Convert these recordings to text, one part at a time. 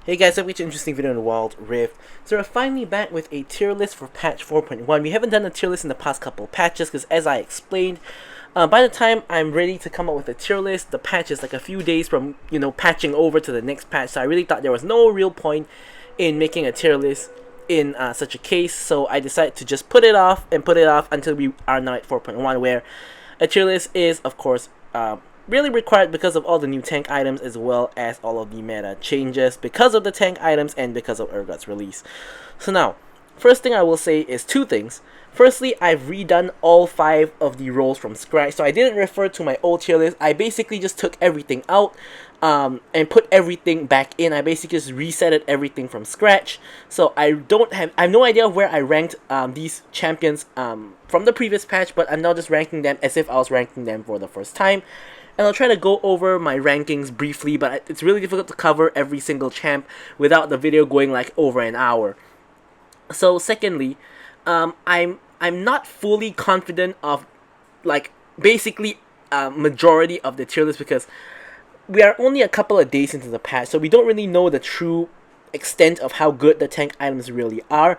Hey guys, I've got an interesting video on the Wild Rift. So we're finally back with a tier list for patch 4.1. We haven't done a tier list in the past couple of patches because as I explained, by the time I'm ready to come up with a tier list, the patch is like a few days from, patching over to the next patch. So I really thought there was no real point in making a tier list in such a case. So I decided to just put it off until we are now at 4.1, where a tier list is, of course, really required because of all the new tank items as well as all of the meta changes because of the tank items and because of Urgot's release. So now, first thing I will say is two things. Firstly, I've redone all 5 of the roles from scratch, so I didn't refer to my old tier list. I basically just took everything out and put everything back in. I basically just resetted everything from scratch. So I have no idea where I ranked these champions from the previous patch, but I'm now just ranking them as if I was ranking them for the first time. And I'll try to go over my rankings briefly, but it's really difficult to cover every single champ without the video going like over an hour. So secondly, I'm not fully confident of like basically majority of the tier list because we are only a couple of days into the patch, so we don't really know the true extent of how good the tank items really are.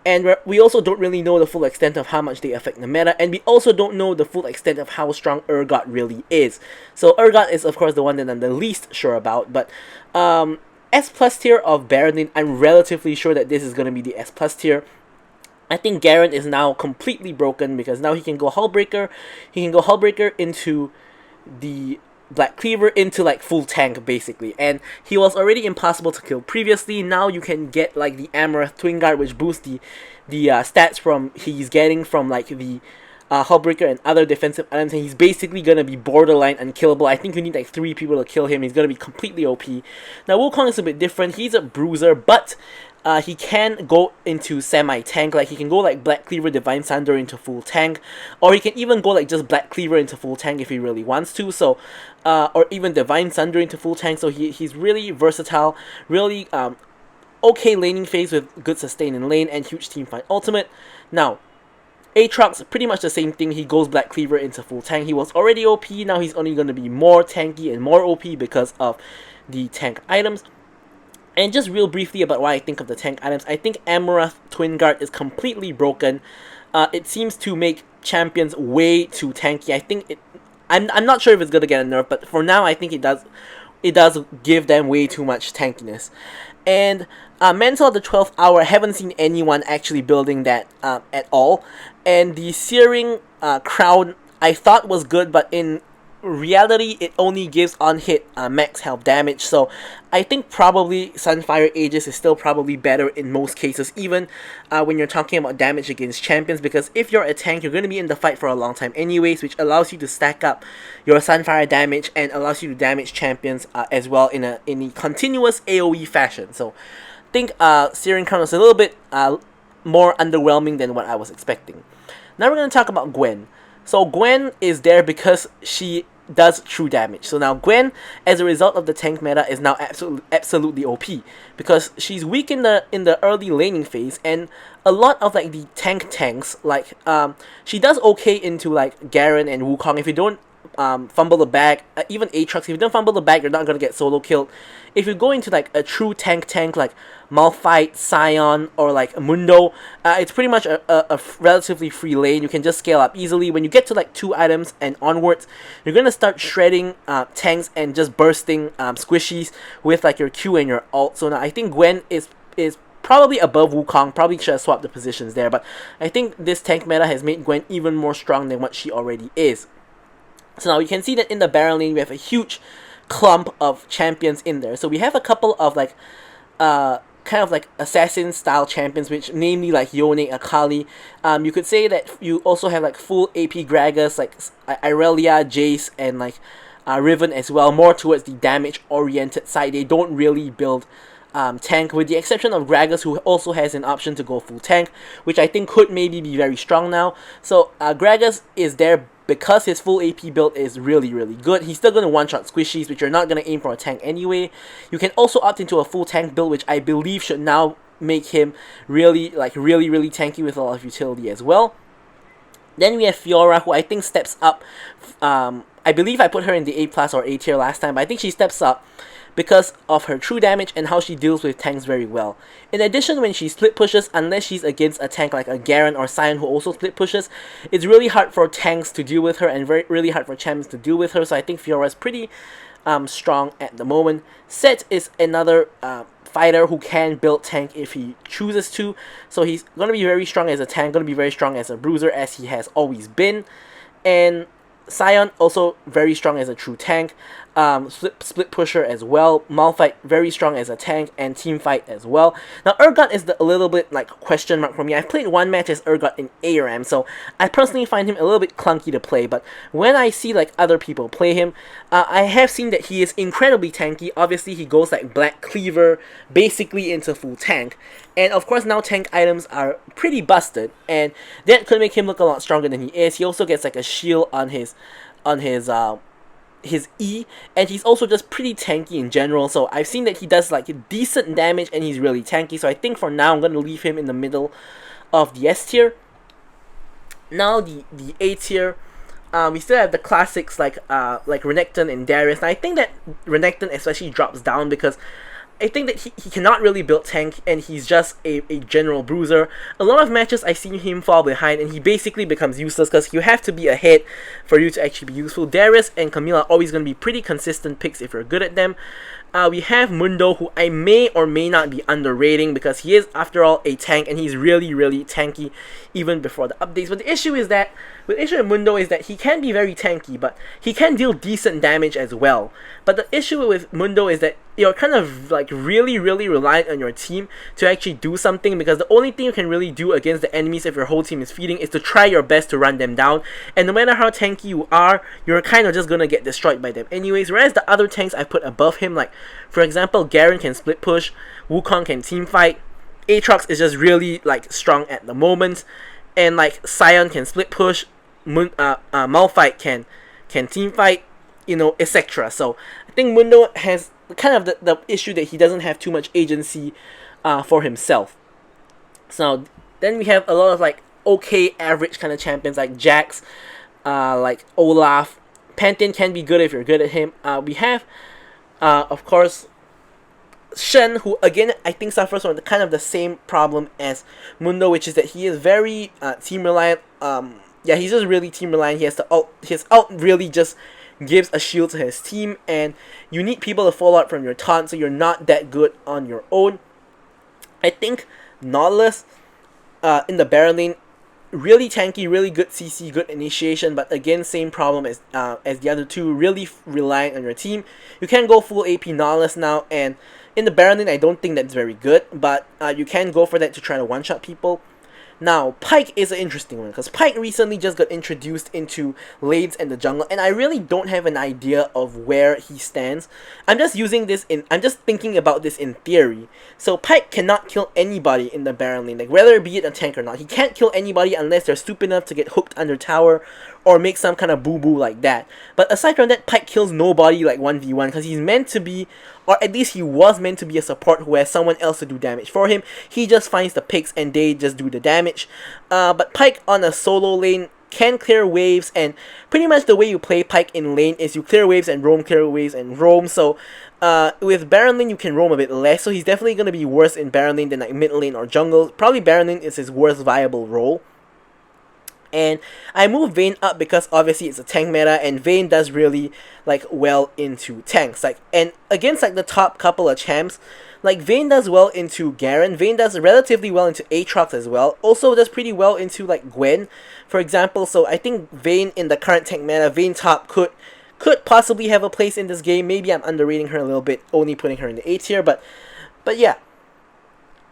And we also don't really know the full extent of how much they affect the meta, and we also don't know the full extent of how strong Urgot really is. So Urgot is of course the one that I'm the least sure about, but S plus tier of Baron, I'm relatively sure that this is going to be the S plus tier. I think Garen is now completely broken because now he can go Hullbreaker, into the Black Cleaver into like full tank basically, and he was already impossible to kill previously. Now you can get like the Amaranth Twin Guard, which boosts the stats from he's getting from like the Hullbreaker and other defensive items, and he's basically gonna be borderline unkillable. I think you need like 3 people to kill him. He's gonna be completely OP. Now Wukong is a bit different. He's a bruiser, but he can go into semi-tank, like he can go like Black Cleaver, Divine Sunder into full tank, or he can even go like just Black Cleaver into full tank if he really wants to, so, or even Divine Sunder into full tank, so he's really versatile, really okay laning phase with good sustain in lane and huge teamfight ultimate. Now, Aatrox, pretty much the same thing, he goes Black Cleaver into full tank. He was already OP, now he's only going to be more tanky and more OP because of the tank items. And just real briefly about what I think of the tank items, I think Amaranth Twin Guard is completely broken. It seems to make champions way too tanky. I think I'm not sure if it's gonna get a nerf, but for now I think it does give them way too much tankiness. And Mantle of the 12th Hour, I haven't seen anyone actually building that at all. And the Searing Crown I thought was good, but in reality it only gives on hit max health damage, so I think probably Sunfire Aegis is still probably better in most cases, even when you're talking about damage against champions, because if you're a tank you're going to be in the fight for a long time anyways, which allows you to stack up your Sunfire damage and allows you to damage champions as well in a continuous AoE fashion. So I think Searing Crown is a little bit more underwhelming than what I was expecting. Now we're going to talk about Gwen. So Gwen is there because she does true damage. So now Gwen, as a result of the tank meta, is now absolutely OP because she's weak in the early laning phase, and a lot of like the tanks like she does okay into like Garen and Wukong if you don't fumble the bag. Even Aatrox, if you don't fumble the bag, you're not gonna get solo killed. If you go into like a true tank like Malphite, Scion, or like Mundo, it's pretty much a relatively free lane. You can just scale up easily. When you get to like 2 items and onwards, you're gonna start shredding tanks and just bursting squishies with like your Q and your ult. So now I think Gwen is probably above Wukong. Probably should have swapped the positions there, but I think this tank meta has made Gwen even more strong than what she already is. So now you can see that in the Baron lane we have a huge clump of champions in there. So we have a couple of like kind of like assassin style champions, which namely like Yone, Akali. You could say that you also have like full AP Gragas like Irelia, Jace, and like Riven as well, more towards the damage oriented side. They don't really build tank, with the exception of Gragas, who also has an option to go full tank, which I think could maybe be very strong now. So Gragas is there because his full AP build is really good. He's still going to one-shot squishies, which you're not going to aim for a tank anyway. You can also opt into a full tank build, which I believe should now make him really tanky with a lot of utility as well. Then we have Fiora, who I think steps up. I believe I put her in the A+ or A tier last time, but I think she steps up because of her true damage and how she deals with tanks very well. In addition, when she split pushes, unless she's against a tank like a Garen or Sion who also split pushes, it's really hard for tanks to deal with her and really hard for champions to deal with her, so I think Fiora's pretty strong at the moment. Set is another fighter who can build tank if he chooses to, so he's going to be very strong as a tank, going to be very strong as a bruiser as he has always been. And Sion also very strong as a true tank, split pusher as well. Malphite very strong as a tank and team fight as well. Now Urgot is a little bit like question mark for me. I've played one match as Urgot in ARAM, so I personally find him a little bit clunky to play, but when I see like other people play him, I have seen that he is incredibly tanky. Obviously he goes like Black Cleaver basically into full tank, and of course now tank items are pretty busted, and that could make him look a lot stronger than he is. He also gets like a shield on his E, and he's also just pretty tanky in general, so I've seen that he does like decent damage and he's really tanky, so I think for now I'm going to leave him in the middle of the S tier. Now the A tier, we still have the classics like Renekton and Darius, and I think that Renekton especially drops down because I think that he cannot really build tank, and he's just a general bruiser. A lot of matches I see him fall behind and he basically becomes useless because you have to be ahead for you to actually be useful. Darius and Camille are always going to be pretty consistent picks if you're good at them. We have Mundo, who I may or may not be underrating because he is, after all, a tank and he's really, really tanky even before the updates. But the issue with Mundo is that he can be very tanky, but he can deal decent damage as well. But the issue with Mundo is that you're kind of like really, really reliant on your team to actually do something, because the only thing you can really do against the enemies if your whole team is feeding is to try your best to run them down, and no matter how tanky you are, you're kind of just gonna get destroyed by them anyways. Whereas the other tanks I put above him, like for example Garen can split push, Wukong can team fight, Aatrox is just really like strong at the moment, and like Sion can split push, Malphite can team fight, you know, etc. So I think Mundo has kind of the issue that he doesn't have too much agency for himself. So then we have a lot of like okay average kind of champions like Jax, like Olaf. Pantheon can be good if you're good at him. We have of course Shen, who again I think suffers from kind of the same problem as Mundo, which is that he is very team reliant. Yeah, he's just really team reliant. He has the ult. His ult really just gives a shield to his team, and you need people to fall out from your taunt, so you're not that good on your own. I think Nautilus in the Baron lane, really tanky, really good CC, good initiation, but again same problem as the other two, really reliant on your team. You can go full AP Nautilus now, and in the Baron lane I don't think that's very good, but you can go for that to try to one-shot people. Now, Pyke is an interesting one, because Pyke recently just got introduced into lanes and the jungle, and I really don't have an idea of where he stands. I'm just thinking about this in theory. So Pyke cannot kill anybody in the Baron lane, like whether be it a tank or not. He can't kill anybody unless they're stupid enough to get hooked under tower or make some kind of boo-boo like that. But aside from that, Pyke kills nobody like 1v1, because he's meant to be, or at least he was meant to be, a support who has someone else to do damage for him. He just finds the picks and they just do the damage. But Pyke on a solo lane can clear waves, and pretty much the way you play Pyke in lane is you clear waves and roam, clear waves and roam. So with Baron lane you can roam a bit less, so he's definitely going to be worse in Baron lane than like mid lane or jungle. Probably Baron lane is his worst viable role. And I move Vayne up because obviously it's a tank meta, and Vayne does really like well into tanks. Like, and against like the top couple of champs, like Vayne does well into Garen, Vayne does relatively well into Aatrox as well, also does pretty well into like Gwen, for example. So I think Vayne in the current tank meta, Vayne top could possibly have a place in this game. Maybe I'm underrating her a little bit, only putting her in the A tier, but yeah.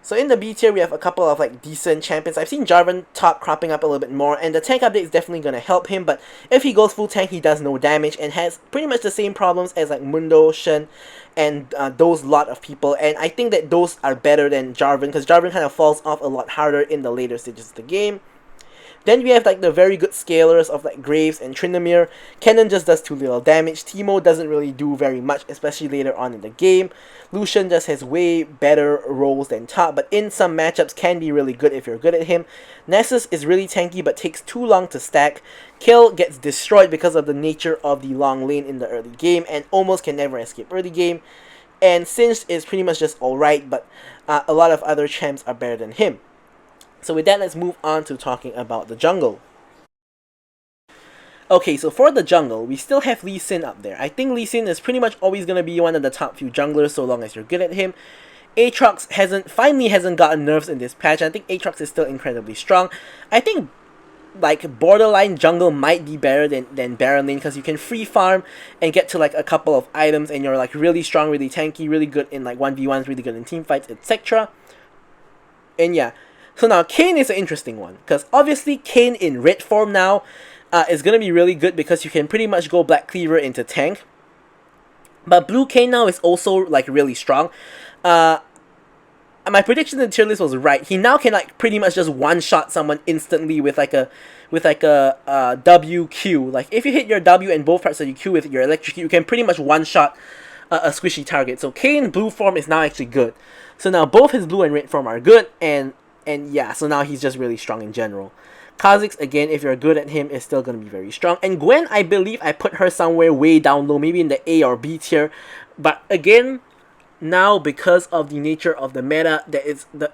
So in the B tier, we have a couple of like decent champions. I've seen Jarvan top cropping up a little bit more, and the tank update is definitely going to help him, but if he goes full tank, he does no damage and has pretty much the same problems as like Mundo, Shen, and those lot of people, and I think that those are better than Jarvan, because Jarvan kind of falls off a lot harder in the later stages of the game. Then we have like the very good scalers of like Graves and Tryndamere. Kennen just does too little damage. Teemo doesn't really do very much, especially later on in the game. Lucian just has way better roles than top, but in some matchups can be really good if you're good at him. Nessus is really tanky but takes too long to stack. Kill gets destroyed because of the nature of the long lane in the early game and almost can never escape early game. and Singed is pretty much just alright, but a lot of other champs are better than him. So with that, let's move on to talking about the jungle. Okay, so for the jungle, we still have Lee Sin up there. I think Lee Sin is pretty much always going to be one of the top few junglers so long as you're good at him. Aatrox finally hasn't gotten nerfs in this patch. I think Aatrox is still incredibly strong. I think like borderline jungle might be better than Baron lane, because you can free farm and get to like a couple of items and you're like really strong, really tanky, really good in like 1v1s, really good in team fights, etc. And yeah, so now Kayn is an interesting one, because obviously Kayn in red form now is going to be really good because you can pretty much go Black Cleaver into tank. But blue Kayn now is also like really strong. My prediction in the tier list was right. He now can like pretty much just one-shot someone instantly with like a WQ. Like if you hit your W and both parts of your Q with your electric, you can pretty much one-shot a squishy target. So Kayn blue form is now actually good. So now both his blue and red form are good, and yeah, so now he's just really strong in general. Kha'Zix, again, if you're good at him, is still going to be very strong. And Gwen, I believe I put her somewhere way down low, maybe in the A or B tier. But again, now because of the nature of the meta,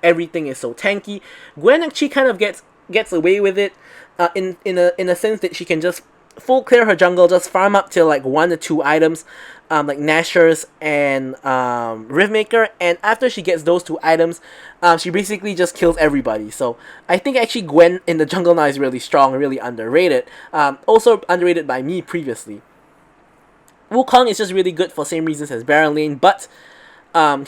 everything is so tanky, Gwen actually kind of gets away with it in a sense that she can just full clear her jungle, just farm up till like 1 to 2 items, like Nashor's and Riftmaker, and after she gets those 2 items, she basically just kills everybody. So I think actually Gwen in the jungle now is really strong, really underrated. Also underrated by me previously. Wukong is just really good for same reasons as Baron lane, but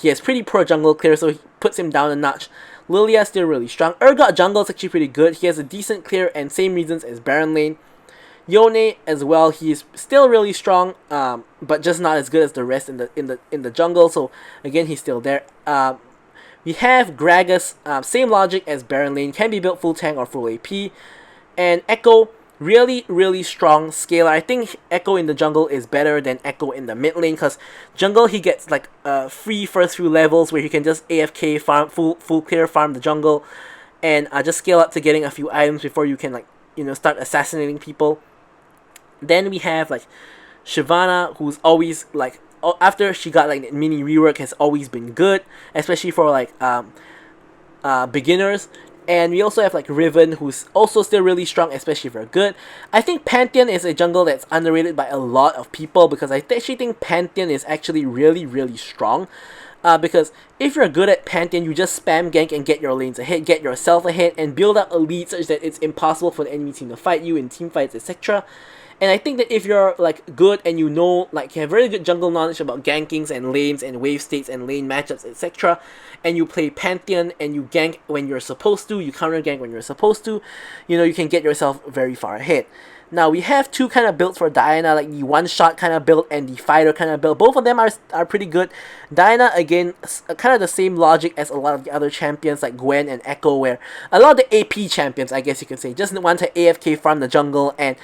he has pretty poor jungle clear, so he puts him down a notch. Lilia still really strong. Urgot jungle is actually pretty good. He has a decent clear and same reasons as Baron lane. Yone as well, he's still really strong, but just not as good as the rest in the jungle. So again, he's still there. We have Gragas, same logic as Baron lane, can be built full tank or full AP, and Echo, really strong scaler. I think Echo in the jungle is better than Echo in the mid lane, because jungle he gets like free first few levels where he can just AFK farm full clear farm the jungle, and just scale up to getting a few items before you can like start assassinating people. Then we have like Shyvana, who's always like after she got like mini rework has always been good, especially for like beginners. And we also have like Riven, who's also still really strong, especially if you're good. I think Pantheon is a jungle that's underrated by a lot of people, because I actually think Pantheon is actually really strong. Because if you're good at Pantheon, you just spam gank and get your lanes ahead, get yourself ahead, and build up a lead such that it's impossible for the enemy team to fight you in team fights, etc. And I think that if you're like good and you have very good jungle knowledge about gankings and lanes and wave states and lane matchups, etc., and you play Pantheon and you gank when you're supposed to, you counter gank when you're supposed to, you can get yourself very far ahead. Now we have 2 kind of builds for Diana, like the one-shot kind of build and the fighter kind of build. Both of them are pretty good. Diana, again, kind of the same logic as a lot of the other champions like Gwen and Echo, where a lot of the AP champions, I guess you can say, just want to AFK farm the jungle, and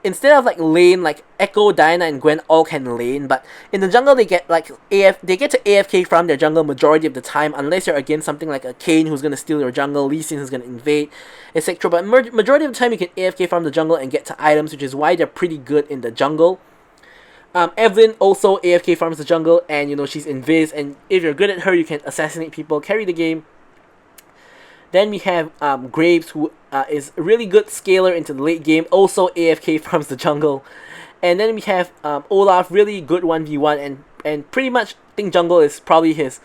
instead of like lane, like Echo, Diana, and Gwen all can lane, but in the jungle they get like they get to AFK from their jungle majority of the time, unless you're against something like a Kayn who's gonna steal your jungle, Lee Sin who's gonna invade, etc. But majority of the time you can AFK from the jungle and get to items, which is why they're pretty good in the jungle. Evelyn also AFK farms the jungle, and she's invis, and if you're good at her, you can assassinate people, carry the game. Then we have Graves, who is a really good scaler into the late game, also AFK farms the jungle. And then we have Olaf, really good 1v1, and pretty much think jungle is probably his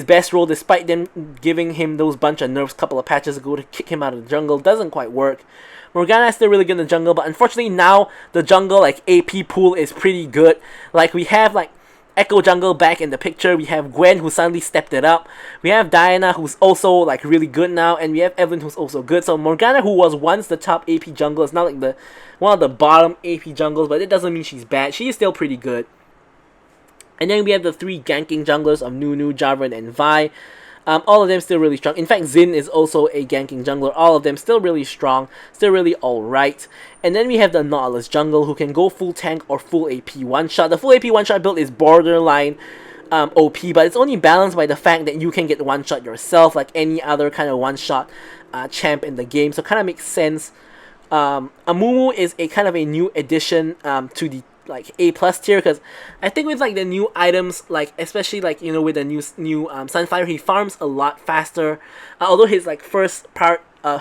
best role, despite them giving him those bunch of nerfs a couple of patches ago to kick him out of the jungle. Doesn't quite work. Morgana is still really good in the jungle, but unfortunately now the jungle like AP pool is pretty good. Like we have like Echo jungle back in the picture, we have Gwen who suddenly stepped it up, we have Diana who's also like really good now, and we have Evelyn who's also good. So Morgana, who was once the top AP jungle, is now like one of the bottom AP jungles, but it doesn't mean she's bad, she is still pretty good. And then we have the 3 ganking junglers of Nunu, Jarvan, and Vi. All of them still really strong. In fact, Xin is also a ganking jungler. All of them still really strong, still really alright. And then we have the Nautilus jungle, who can go full tank or full AP one-shot. The full AP one-shot build is borderline OP, but it's only balanced by the fact that you can get one-shot yourself, like any other kind of one-shot champ in the game. So kind of makes sense. Amumu is a kind of a new addition to the like A plus tier, because I think with like the new items, like especially like with the new Sunfire, he farms a lot faster. Although his like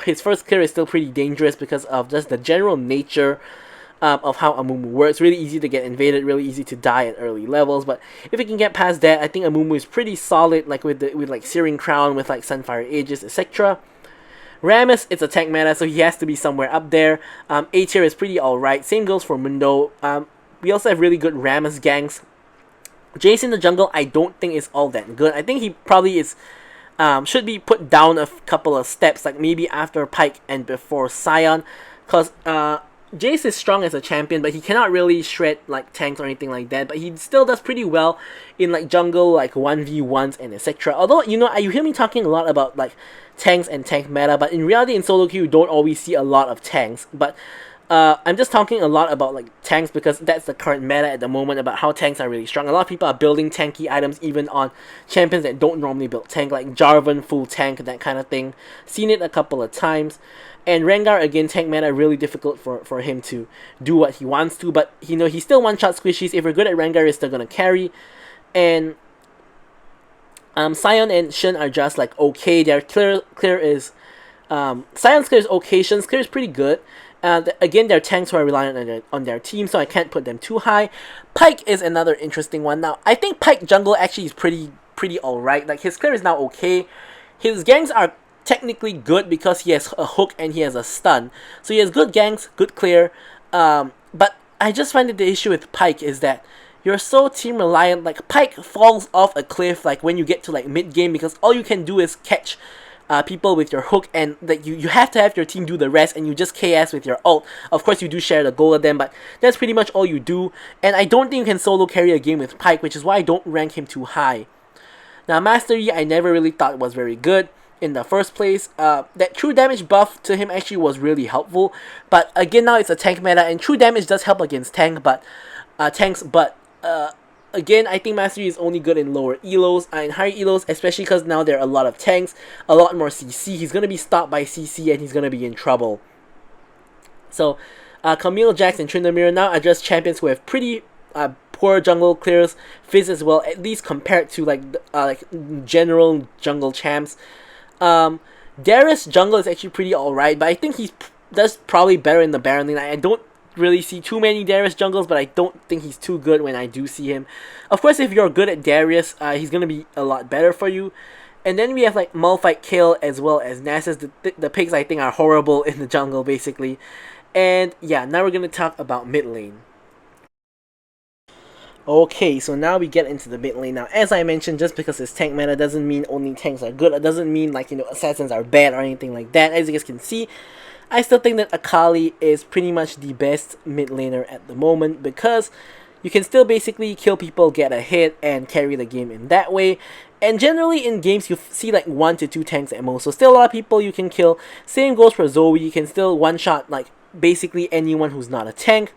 his first clear is still pretty dangerous because of just the general nature of how Amumu works. Really easy to get invaded, really easy to die at early levels. But if you can get past that, I think Amumu is pretty solid, like with like Searing Crown, with like Sunfire Aegis, etc. Rammus, it's a tank meta, so he has to be somewhere up there. A tier is pretty alright. Same goes for Mundo. We also have really good Rammus ganks. Jace in the jungle, I don't think is all that good. I think he probably is should be put down a couple of steps, like maybe after Pyke and before Sion, because Jace is strong as a champion, but he cannot really shred like tanks or anything like that. But he still does pretty well in like jungle, like 1v1s and etc. Although you hear me talking a lot about like tanks and tank meta, but in reality in solo queue you don't always see a lot of tanks. But I'm just talking a lot about like tanks because that's the current meta at the moment, about how tanks are really strong. A lot of people are building tanky items even on champions that don't normally build tank, like Jarvan full tank, that kind of thing. Seen it a couple of times. And Rengar, again, tank meta, really difficult for him to do what he wants to. But, he still one-shot squishies. If you're good at Rengar, he's still going to carry. And Sion and Shen are just, like, okay. Their clear is... Sion's clear is okay. Shen's clear is pretty good. Again, they're tanks who are reliant on their team, so I can't put them too high. Pyke is another interesting one. Now, I think Pyke jungle actually is pretty alright. Like, his clear is now okay. His ganks are technically good because he has a hook and he has a stun. So he has good ganks, good clear. But I just find that the issue with Pyke is that you're so team reliant. Like, Pyke falls off a cliff like when you get to like mid game, because all you can do is catch people with your hook, and like you have to have your team do the rest, and you just KS with your ult. Of course you do share the goal with them, but that's pretty much all you do. And I don't think you can solo carry a game with Pyke, which is why I don't rank him too high. Now Master Yi, I never really thought was very good in the first place. That true damage buff to him actually was really helpful, but again, now it's a tank meta, and true damage does help against tanks, but again, I think Mastery is only good in lower elos and higher elos, especially because now there are a lot of tanks, a lot more CC. He's going to be stopped by CC and he's going to be in trouble. So Camille, Jax, and Tryndamere now are just champions who have pretty poor jungle clears, Fizz as well, at least compared to like general jungle champs. Darius jungle is actually pretty alright, but I think he's does probably better in the Baron lane. I don't really see too many Darius jungles, but I don't think he's too good when I do see him. Of course, if you're good at Darius, he's gonna be a lot better for you. And then we have like Malphite, Kale, as well as Nasus. The picks I think are horrible in the jungle basically. And yeah, now we're gonna talk about mid lane. Okay, so now we get into the mid lane. Now, as I mentioned, just because it's tank meta doesn't mean only tanks are good. It doesn't mean like, assassins are bad or anything like that. As you guys can see, I still think that Akali is pretty much the best mid laner at the moment, because you can still basically kill people, get a hit, and carry the game in that way. And generally in games, you see like 1 to 2 tanks at most. So still a lot of people you can kill. Same goes for Zoe. You can still one-shot like basically anyone who's not a tank.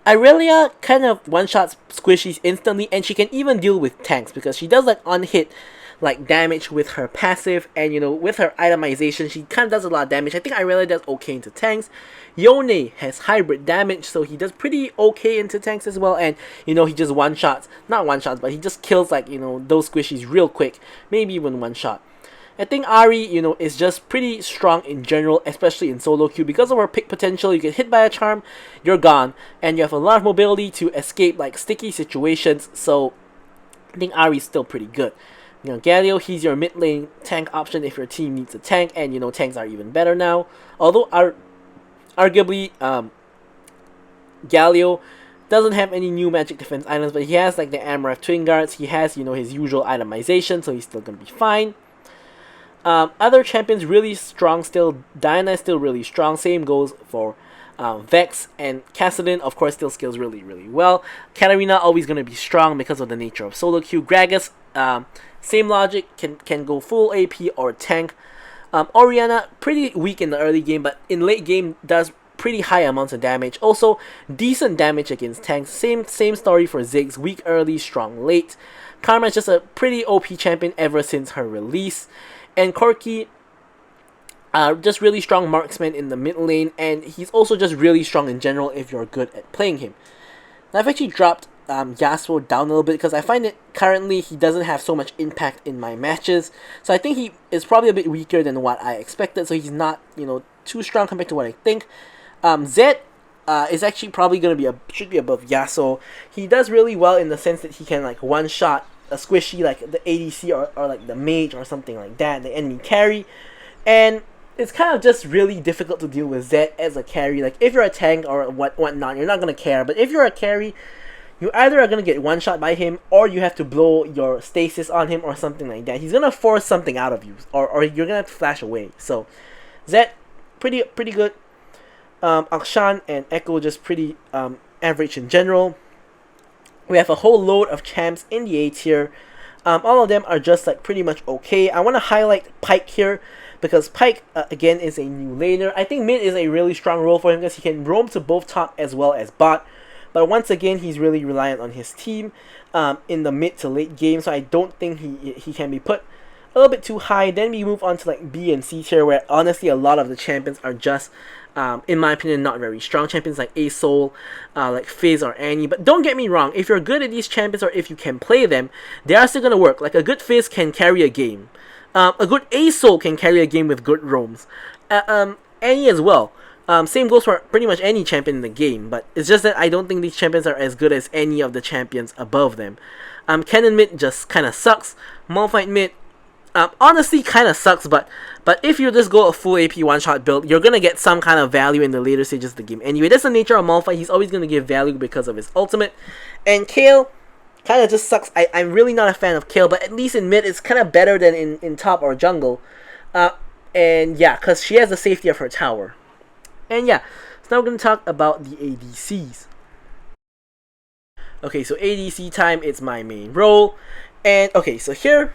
Irelia kind of one-shots squishies instantly, and she can even deal with tanks because she does like on-hit like damage with her passive, and with her itemization she kind of does a lot of damage. I think Irelia does okay into tanks. Yone has hybrid damage, so he does pretty okay into tanks as well, and he just not one-shots, but he just kills like those squishies real quick, maybe even one-shot. I think Ahri, is just pretty strong in general, especially in solo queue. Because of her pick potential, you get hit by a charm, you're gone. And you have a lot of mobility to escape like sticky situations, so I think Ahri is still pretty good. Galio, he's your mid lane tank option if your team needs a tank, and tanks are even better now. Although arguably Galio doesn't have any new magic defense items, but he has like the Amaranth Twin Guards, he has his usual itemization, so he's still gonna be fine. Other champions really strong still. Diana is still really strong. Same goes for Vex, and Kassadin of course still scales really well. Katarina always going to be strong because of the nature of solo queue. Gragas, same logic, can go full AP or tank. Orianna, pretty weak in the early game, but in late game does pretty high amounts of damage. Also decent damage against tanks. Same story for Ziggs, weak early, strong late. Karma is just a pretty OP champion ever since her release. And Corki, just really strong marksman in the mid lane, and he's also just really strong in general if you're good at playing him. Now, I've actually dropped Yasuo down a little bit because I find that currently he doesn't have so much impact in my matches. So I think he is probably a bit weaker than what I expected. So he's not, too strong compared to what I think. Zed is actually probably gonna be should be above Yasuo. He does really well in the sense that he can like one shot a squishy like the ADC or like the mage or something like that, the enemy carry, and it's kind of just really difficult to deal with Zed as a carry. Like if you're a tank or whatnot, you're not gonna care. But if you're a carry, you either are gonna get one shot by him or you have to blow your stasis on him or something like that. He's gonna force something out of you, or you're gonna have to flash away. So Zed, pretty good. Akshan and Echo just pretty average in general. We have a whole load of champs in the A tier. All of them are just like pretty much okay. I want to highlight Pyke here because Pyke again is a new laner. I think mid is a really strong role for him because he can roam to both top as well as bot. But once again, he's really reliant on his team in the mid to late game, so I don't think he can be put a little bit too high. Then we move on to like B and C tier, where honestly a lot of the champions are just in my opinion, not very strong champions like A-Soul, like Fizz or Annie. But don't get me wrong, if you're good at these champions or if you can play them, they are still going to work. Like a good Fizz can carry a game. A good A-Soul can carry a game with good roams. Annie as well. Same goes for pretty much any champion in the game, but it's just that I don't think these champions are as good as any of the champions above them. Cannon mid just kind of sucks. Malphite mid, honestly kind of sucks, but if you just go a full AP one-shot build, you're going to get some kind of value in the later stages of the game. Anyway, that's the nature of Malphite. He's always going to give value because of his ultimate. And Kayle kind of just sucks. I'm really not a fan of Kayle, but at least in mid, it's kind of better than in top or jungle. And yeah, because she has the safety of her tower. And yeah, so now we're going to talk about the ADCs. Okay, so ADC time, it's my main role. And okay, so here,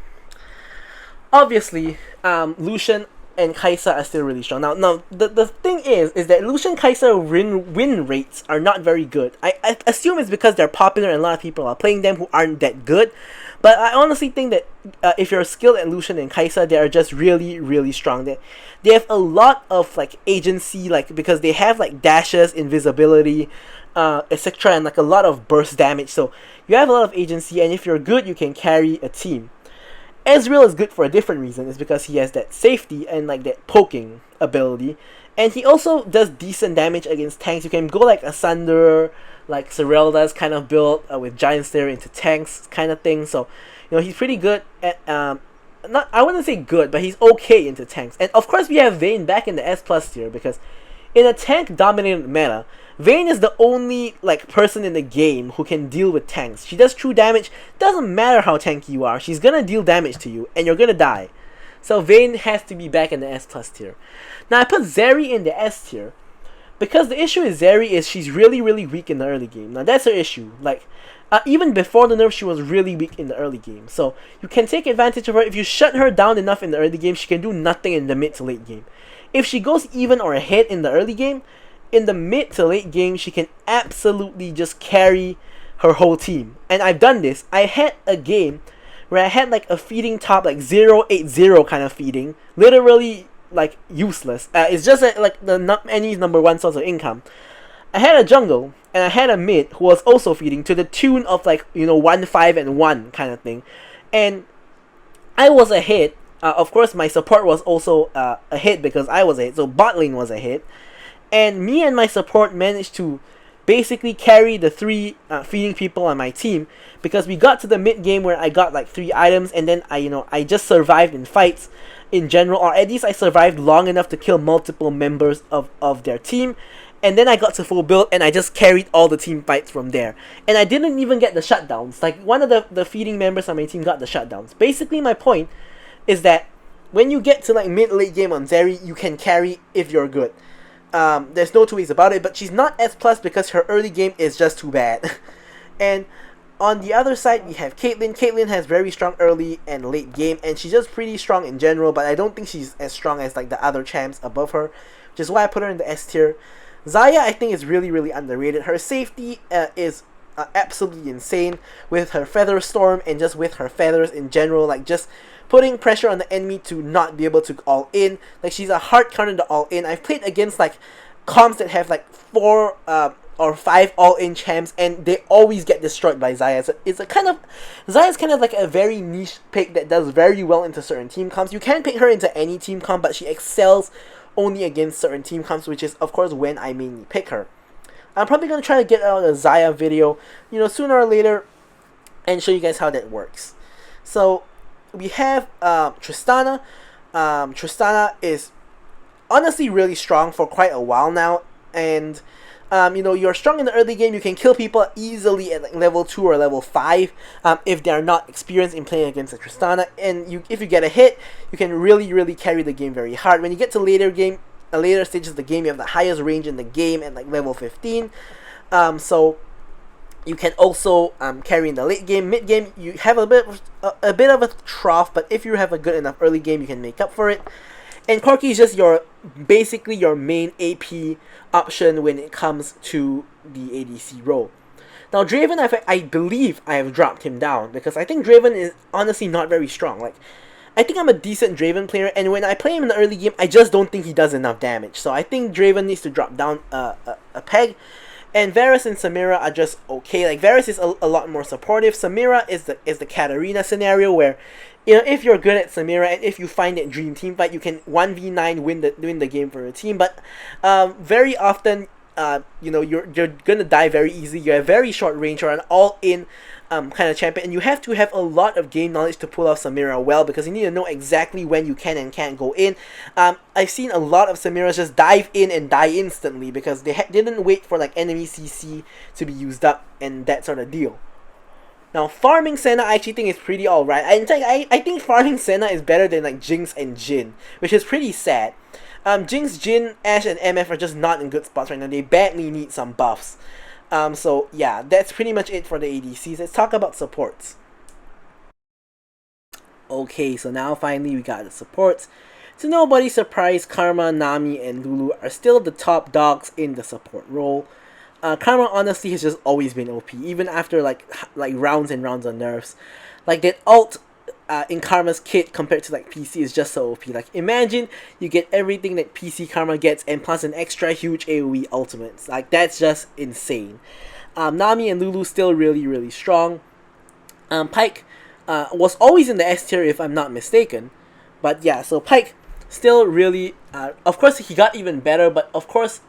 obviously, Lucian and Kai'Sa are still really strong. Now the thing is that Lucian and Kai'Sa win rates are not very good. I assume it's because they're popular and a lot of people are playing them who aren't that good. But I honestly think that if you're skilled at Lucian and Kai'Sa, they are just really, really strong. They have a lot of like agency, like because they have like dashes, invisibility, etc., and like a lot of burst damage. So you have a lot of agency, and if you're good, you can carry a team. Ezreal is good for a different reason. It's because he has that safety and like that poking ability, and he also does decent damage against tanks. You can go like a Sunder, like Serelda's kind of build with Giant Slayer into tanks kind of thing. So, he's pretty good at I wouldn't say good, but he's okay into tanks. And of course, we have Vayne back in the S plus tier because in a tank dominated meta, Vayne is the only like person in the game who can deal with tanks. She does true damage. Doesn't matter how tanky you are, she's gonna deal damage to you, and you're gonna die. So Vayne has to be back in the S plus tier. Now I put Zeri in the S tier because the issue with Zeri is she's really, really weak in the early game. Now that's her issue. Like even before the nerf, she was really weak in the early game. So you can take advantage of her. If you shut her down enough in the early game, she can do nothing in the mid to late game. If she goes even or ahead in the early game, in the mid to late game, she can absolutely just carry her whole team. And I've done this. I had a game where I had like a feeding top, like 0-8-0 kind of feeding. Literally like useless. It's just like the enemy's number one source of income. I had a jungle and I had a mid who was also feeding to the tune of like 1-5-1 kind of thing. And I was ahead. Of course, my support was also ahead because I was ahead. So bot lane was ahead. And me and my support managed to basically carry the three feeding people on my team because we got to the mid game where I got like 3 items, and then I just survived in fights in general, or at least I survived long enough to kill multiple members of their team. And then I got to full build and I just carried all the team fights from there. And I didn't even get the shutdowns. Like one of the feeding members on my team got the shutdowns. Basically my point is that when you get to like mid-late game on Zeri, you can carry if you're good. There's no two ways about it, but she's not S plus because her early game is just too bad. And on the other side, we have Caitlyn. Caitlyn has very strong early and late game, and she's just pretty strong in general, but I don't think she's as strong as like the other champs above her, which is why I put her in the S tier. Xayah, I think, is really, really underrated. Her safety is absolutely insane with her Feather Storm and just with her feathers in general, like just putting pressure on the enemy to not be able to all in. Like she's a hard counter to all in. I've played against like comps that have like 4 or 5 all-in champs, and they always get destroyed by Xayah. So it's a kind of Xayah's kind of like a very niche pick that does very well into certain team comps. You can pick her into any team comp, but she excels only against certain team comps, which is of course when I mainly pick her. I'm probably gonna try to get out a Xayah video, sooner or later, and show you guys how that works. So we have Tristana. Tristana is honestly really strong for quite a while now, and you're strong in the early game. You can kill people easily at like level 2 or level 5 if they're not experienced in playing against a Tristana, and if you get a hit, you can really carry the game very hard. When you get to later stages of the game, you have the highest range in the game at like level 15, so you can also carry in the late game. Mid game, you have a bit of a trough, but if you have a good enough early game, you can make up for it. And Corki is just basically your main AP option when it comes to the ADC role. Now Draven, I believe I have dropped him down because I think Draven is honestly not very strong. Like, I think I'm a decent Draven player, and when I play him in the early game, I just don't think he does enough damage. So I think Draven needs to drop down a peg. And Varus and Samira are just okay. Like, Varus is a lot more supportive. Samira is the Katarina scenario where, if you're good at Samira and if you find that dream team fight, you can 1v9 win the game for your team. But very often, you're gonna die very easily. You have very short range or an all-in kind of champion, and you have to have a lot of game knowledge to pull off Samira well, because you need to know exactly when you can and can't go in. I've seen a lot of Samiras just dive in and die instantly because they didn't wait for like enemy CC to be used up and that sort of deal. Now, farming Senna I actually think is pretty alright. In fact, I think farming Senna is better than like Jinx and Jhin, which is pretty sad. Jinx, Jhin, Ashe, and MF are just not in good spots right now. They badly need some buffs. So yeah, that's pretty much it for the ADCs. Let's talk about supports. Okay, so now finally we got the supports. To nobody's surprise, Karma, Nami, and Lulu are still the top dogs in the support role. Karma honestly has just always been OP, even after like rounds and rounds of nerfs. Like, that ult in Karma's kit compared to like PC is just so OP. Like, imagine you get everything that PC Karma gets and plus an extra huge AoE ultimates. Like, that's just insane. Nami and Lulu still really strong. Pyke was always in the S tier if I'm not mistaken. But yeah, so Pyke still really, of course he got even better, but of course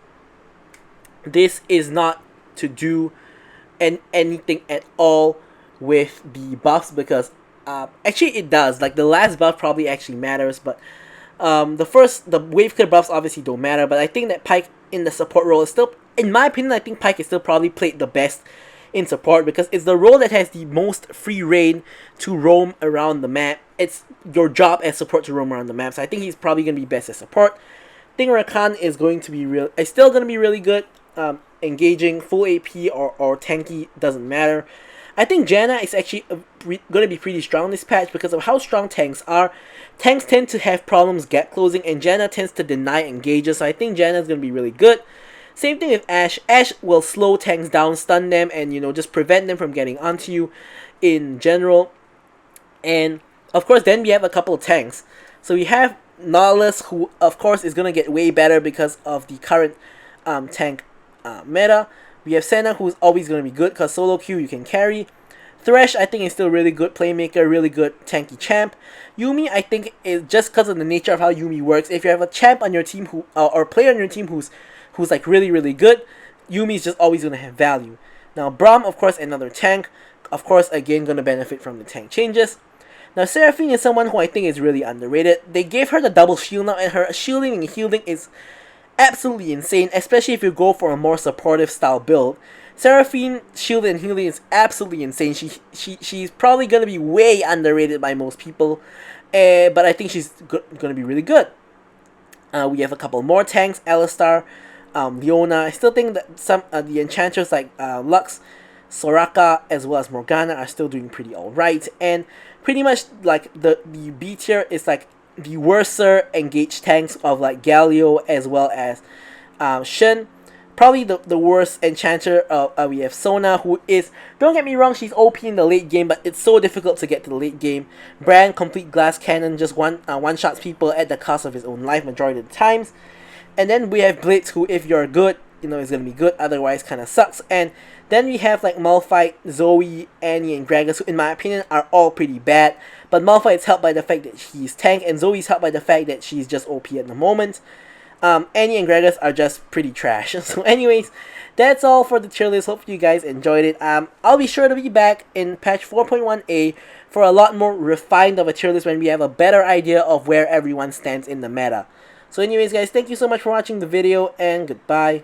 this is not to do anything at all with the buffs, because actually it does. Like, the last buff probably actually matters, but the wave clear buffs obviously don't matter. But I think that Pyke in the support role is still, in my opinion, I think Pyke is still probably played the best in support, because it's the role that has the most free reign to roam around the map. It's your job as support to roam around the map, so I think he's probably going to be best as support. I think Rakan is still going to be really good. Engaging full AP or tanky doesn't matter. I think Janna is actually going to be pretty strong this patch because of how strong tanks are. Tanks tend to have problems gap closing, and Janna tends to deny engages, so I think Janna is going to be really good. Same thing with Ashe. Ashe will slow tanks down, stun them, and just prevent them from getting onto you in general. And of course, then we have a couple of tanks. So we have Nautilus, who of course is going to get way better because of the current tank meta. We have Senna, who's always going to be good because solo queue you can carry. Thresh, I think, is still really good playmaker, really good tanky champ. Yuumi, I think, is just because of the nature of how Yuumi works. If you have a champ on your team who or player on your team who's like really good, Yuumi is just always going to have value. Now Braum, of course, another tank. Of course, again, going to benefit from the tank changes. Now Seraphine is someone who I think is really underrated. They gave her the double shield now, and her shielding and healing is absolutely insane, especially if you go for a more supportive style build. Seraphine shield and healing is absolutely insane. She's probably gonna be way underrated by most people, but I think she's gonna be really good. We have a couple more tanks: Alistar, Leona. I still think that some the enchanters like Lux, Soraka, as well as Morgana are still doing pretty alright, and pretty much like the B tier is like the worser engaged tanks of like Galio as well as Shen. Probably the worst enchanter, we have Sona, who is, don't get me wrong, she's OP in the late game, but it's so difficult to get to the late game. Bran, complete glass cannon, just one-shots people at the cost of his own life majority of the times. And then we have Blitz, who, if you're good is gonna be good, otherwise kinda sucks. And then we have like Malphite, Zoe, Annie, and Gragas, who in my opinion are all pretty bad. But Malphite's helped by the fact that he's tank, and Zoe's helped by the fact that she's just OP at the moment. Annie and Gragas are just pretty trash. So anyways, that's all for the tier list. Hope you guys enjoyed it. I'll be sure to be back in patch 4.1a for a lot more refined of a tier list when we have a better idea of where everyone stands in the meta. So anyways guys, thank you so much for watching the video, and goodbye.